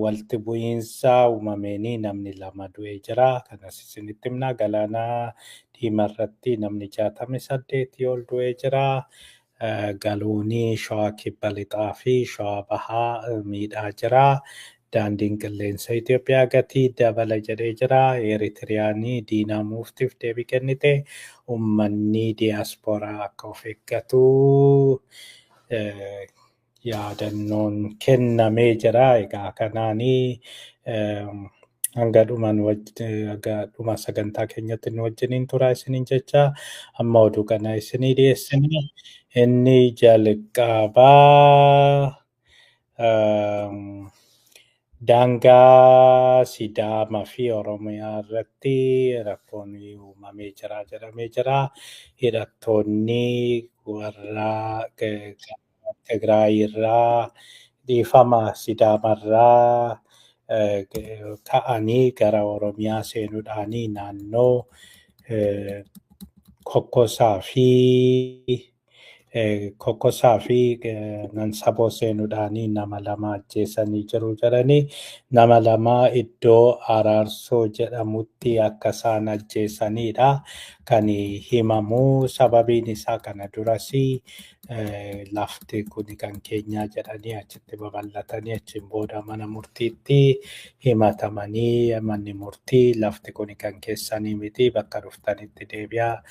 walitti bu'iinsa uumameenii namni 2 du'ee jira. Kanas isinitti himna. Galaana Diimarratti namni 68 ol du'ee jira. Galuunii Shawaa Kibba Lixaa fi Shawaa Bahaa miidhaa jira. Daandiin qilleensa Itoophiyaa gatii dabala jedhee jira. Eritiriyaanii diinaa muuftiif deebii kennite. Uummanni diyaaspooraa akka of eeggatu yaadannoon kennamee jira. Egaa kanaanii hanga dhuma sagantaa keenyatti nu wajjiniin turaa isiniin jecha amma oduu kana isinii dhiyeessina. Inni jalqabaa daangaa Sidaamaa fi Oromiyaa irratti rakkoon uumamee jira jedhamee jira. Hidhattoonni warra Tigraay irraa dhiifama Sidaamaa irraa ka'anii gara Oromiyaa seenuudhaanii naannoo Kokkosaa fi Nansaboo seenuudhaanii nama 2 ajjeesanii jiru jedhanii nama 2 iddoo Araarsoo jedhamutti akka isaan ajjeesanidha kan himamu. Sababiin isaa kana durasii lafti kun kan keenyaa jedhanii achitti babal'atanii achiin booda mana murtiitti himatamanii manni murtii lafti kun kan keessanii miti bakka dhuftanitti deebi'aa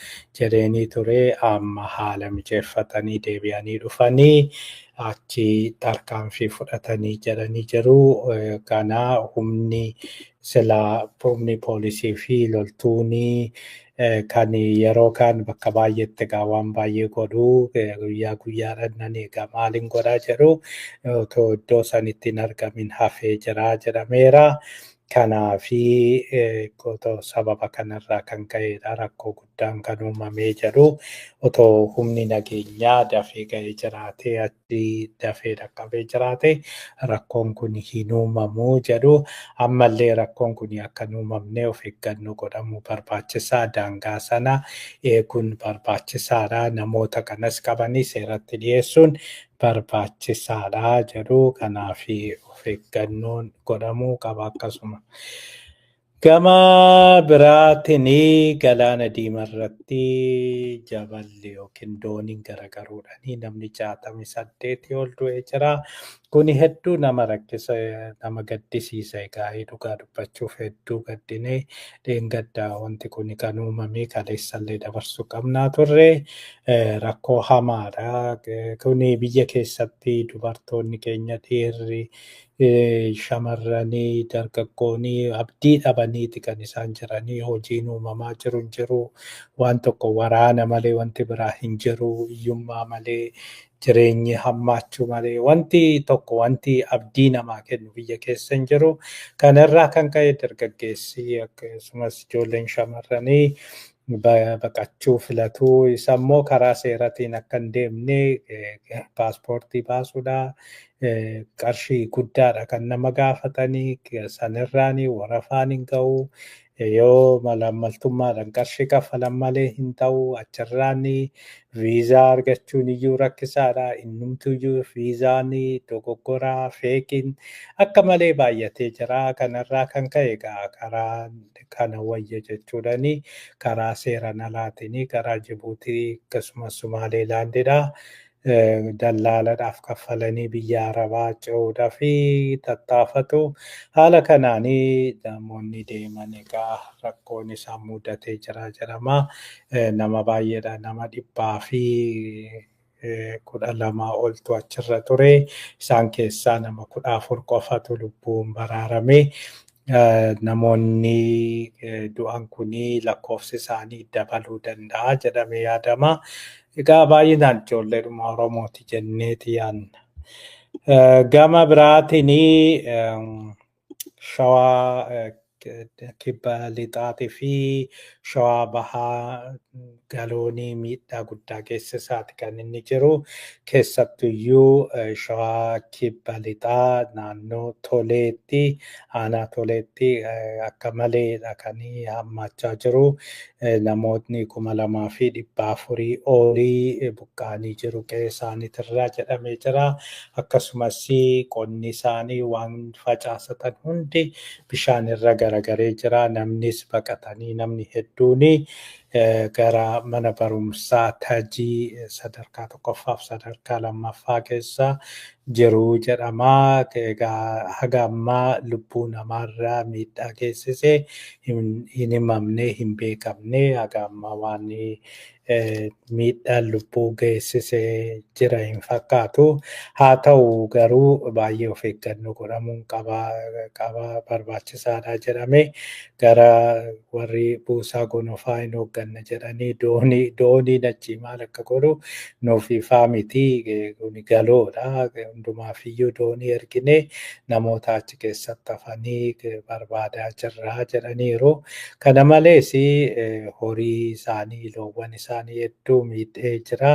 jedhanii ture. Amma haala mijeeffatanii deebi'anii dhufanii achi tarkaanfii fudhatanii jedhanii jiru. Kana humni poolisii fi loltuuni kan yeroo kan bakka baay'eetti egaa waan baay'ee godhu guyyaa guyyaadhaan egaa maaliin godhaa jedhu otoo iddoo sanitti hin argamin hafee jira jedhameera. Kanaafi sababa kanarraa kan ka'edha rakkoo guddaan kan uumamee jedhu. Otoo humni nageenyaa dafee ga'ee jiraatee achi dafee dhaqqabee jiraate rakkoon kun hin uumamu jedhu. Ammallee rakkoon kun akka hin uumamne of eeggannoo godhamuu barbaachisaa. Daangaa sana eeguun barbaachisaadha. Namoota kanas qabanii seeratti dhiyeessuun barbaachisaadha jedhu. Kanaaf of eeggannoon godhamuu qaba akkasuma. Gama biraatiin Galaana Diimarratti jaballi yookiin dooniin garagaruudhaan namni 68 ol du'ee jira. Kuni hedduu nama rakkisa nama gaddisiisa. Egaa dhugaa dubbachuuf hedduu gaddinee dheengaddaa wanti kun kan uumame kaleessallee dabarsuu qabnaa turre rakkoo hamaadha. Kuni biyya keessatti dubartoonni keenya dhiirri shamarranii dargaggoonni abdii dhabaniiti kan isaan jiranii. Hojiin uumamaa jiru waan tokko waraana malee wanti biraa hin jiru. Hiyyummaa malee jireenyi hammaachuu malee wanti tokko wanti abdii namaa kennu biyya keessa hin jiru. Kanarraa kan ka'e dargaggeessi akkasumas ijoolleen shamarranii baqachuu filatu. Isa immoo karaa seeratiin akka hin deemne paaspoortii baasuudha. Qarshii guddaadha kan nama gaafatanii sanirraanii warafaan hin ga'u. Yoo malaammaltummaadhaan qarshii kaffalan malee hin ta'u. Achirraanii viizaa argachuun iyyuu rakkisaadha. Innumtuyyuu viizaanii dogoggoraa feekiin akka malee baay'atee jira. Kanarraa kan ka'e karaa kana wayya jechuudhaani karaa seeraan alaatiin karaa Jibuutii akkasumas Sumaaleelaandidha. Dallaaladhaaf kaffalanii biyya Arabaa ce'uudhaa fi tattaafatu. Haala kanaanii namoonni deeman egaa rakkoon isaan mudatee jira jedhama. Nama baay'eedha. Nama 112 oltu achirra ture. Isaan keessaa nama 14 qofatu lubbuun baraarame. Namoonni du'an kuni lakkoofsi isaanii dabaluu danda'a jedhamee yaadama. Egaa baay'inaan ijoolleedhuma Oromooti jenneeti yaadna. Gama biraatiin Shawaa Kibba Lixaatii fi Shawaa Bahaa galoonii miidhaa guddaa geessisaati kan inni jiru. Keessattuyyuu Shawaa Kibba Lixaa naannoo Toleetti, aanaa Toleetti akka maleedha kan hammaachaa jiru. Namootni 2,400 olii buqqa'anii jiru qe'ee isaaniitirraa jedhamee jira. Akkasumas qonni isaanii waan facaasatan hundi bishaan irra garagaree jira. Namnis baqatanii namni hedduuni gara mana barumsaa Tajii sadarkaa tokkoffaaf sadarkaa lammaffaa keessa jiru jedhama. Egaa haga ammaa lubbuu namaarra miidhaa geessise hin himamne hin beekamne haga ammaa waan miidhaan lubbuu geessisee jira hin fakkaatu. Haa ta'u garuu baay'ee of eeggannoo godhamuun qaba barbaachisaadha jedhame gara warri buusaa gonofaa hin hoogganne jedhanii dooniin achii maal akka godhu nuuf ifaa miti kuni galoodha. Hundumaafiyyuu doonii ergine namoota achi keessatti hafanii barbaadaa jirra jedhaniiru. Kana malees horii isaanii loowwan isaanii hedduu miidhee jira.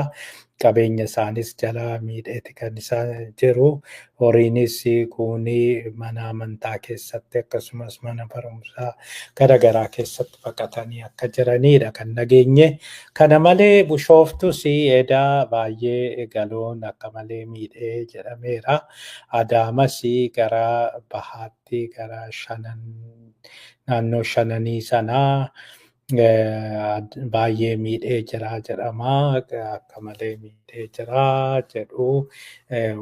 Qabeenya isaanis jala miidheeti kan isaan jiru. Horiinis kuunii mana amantaa keessatti akkasumas mana barumsaa garaagaraa keessatti baqatanii akka jiranidha kan nageenye. Kana malee Bishooftus edaa baay'ee galoon akka malee miidhee jedhameera. Adaamas gara bahaatti gara naannoo Shananii sanaa baay'ee miidhee jira jedhama. Akka malee miidhee jira jedhu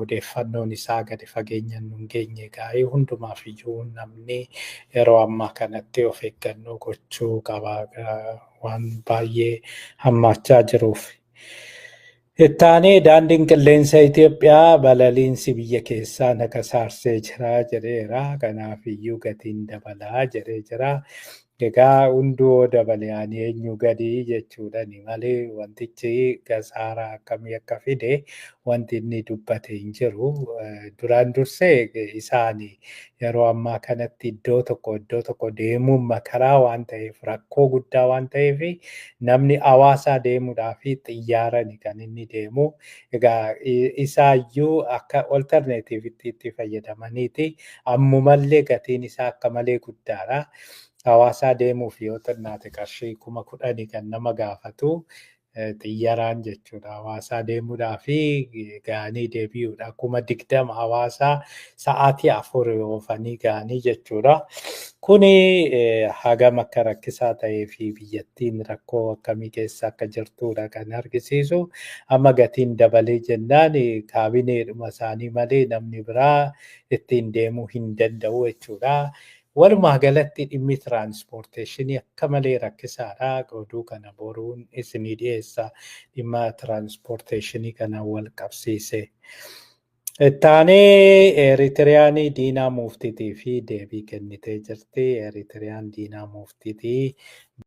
odeeffannoon isaa gadi fageenyaan nu hin geenye gaa'ee hundumaafiyyuu namni yeroo ammaa kanatti of eeggannoo gochuu qaba waan baay'ee hammaachaa jiruuf. Ittaanee daandiin qilleensa Itoophiyaa balaliinsi biyya keessaa naga saarsee jira jedheera. Kanaafiyyuu gatiin dabalaa jedhee jira. Egaa hunduu dabalee ani eenyu gadi jechuudhani malee wantichi gasaaraa akkamii akka fide wanti inni dubbate hin jiru. Duraan dursee isaani yeroo ammaa kanatti iddoo tokko deemuun makaraa waan ta'eef rakkoo guddaa waan ta'eef namni hawaasaa deemuudhaaf xiyyaarani kan inni deemu. Egaa isaayyuu akka olterneetiivitti itti fayyadamaniiti. Ammumallee gatiin isaa akka malee guddaadha. Hawaasaa deemuuf yoo xinnaate qarshii 10,000 kan nama gaafatu xiyyaraan jechuudha. Hawaasaa deemuudhaaf ga'anii deebi'uudha. 20,000 hawaasaa sa'aatii 4 oofanii ga'anii jechuudha. Kuni hagam akka rakkisaa ta'ee fi biyyattiin rakkoo akkamii keessa akka jirtudha kan argisiisu. Amma gatiin dabalee jennaan kaabineedhuma isaanii malee namni biraa ittiin deemuu hin danda'u jechuudha. Walumaa galatti dhimmi tiraanspoorteeshinii akka malee rakkisaadha. Oduu kana boruun isinii dhiyeessa dhimma tiraanspoorteeshinii kana wal qabsiise. Ittaanee Eritiriyaan Diinaa Muftiitii fi deebii kennitee jirti. Eritiriyaan Diinaa Muftiitii